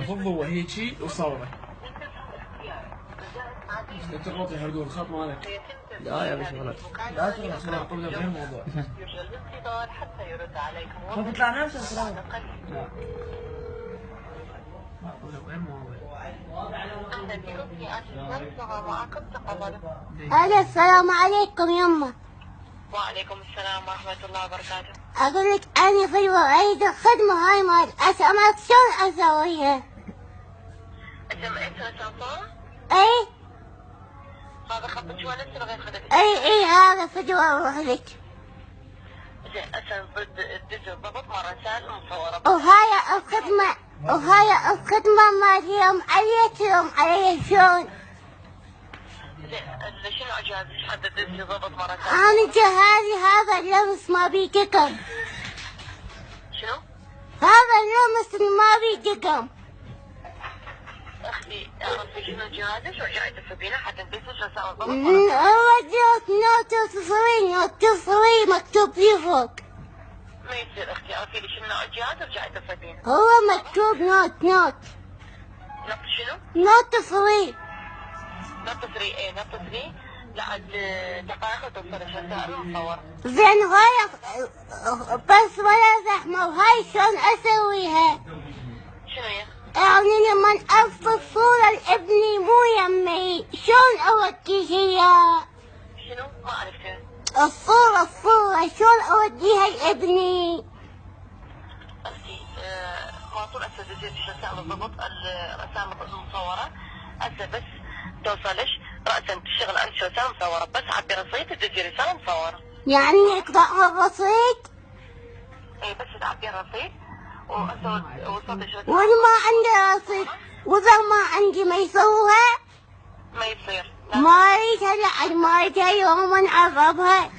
فضوا هيجي وصوره. انت غلط يحرقون خط مالك. لا يا باشا غلط. لا تغلط خلاص قبل غير موضوع. ما تطلع نفس الكلام. لا. غير موضوع. ألو السلام عليكم يمه. وعليكم السلام ورحمة الله وبركاته. أقول لك أنا في أريد الخدمة هاي مال أسألك شلون أسويها؟ SMS رسالة؟ أي هذا خطك ولا لسه غير خدك؟ أي هذا فدوى أروح لك. زين هسه تدز الضبط مع رسائل مصورة. وهاي الخدمة مالتهم عليها شلون؟ زين شنو اجازتك حتى تدز ضبط مع رسائل؟ أنا جهازي هذا اللمس ما بيه دقم. شنو؟ هذا اللمس ما بيه دقم. اختي اعرفي شنو جهازك ورجعي تفقينه حتى تدز رسائل الضبط. هو نوت 3 مكتوب فيه فوق. ما يصير اختي اعرفي لي شنو الجهاز ورجعي تفقينه. هو مكتوب نوت نط شنو؟ نوت 3. نط 3 ايه نط 3 لعد دقائق وتوصل رسائل مصورة. زين هاي بس ولا زحمة وهاي شلون أسويها؟ شنو هي؟ يعني لما أرفض صورة لابني مو يمي شلون أوديه إياه؟ شنو؟ ما عرفت. الصورة شلون أوديها لابني؟ اختي ما طول هسه دزيت رسائل الضبط الرسائل المصورة هسه بس توصلش رأسا تشتغل عندك رسالة مصورة بس عبي رصيد تدزي رسالة مصورة. يعني يقطع الرصيد؟ اي بس تعبي الرصيد وصلت رسالة. وأنا ما عندي رصيد وإذا ما عندي ما يسووها؟ ما يصير. ما أريدها لعد ما أريدها يوم نعربها.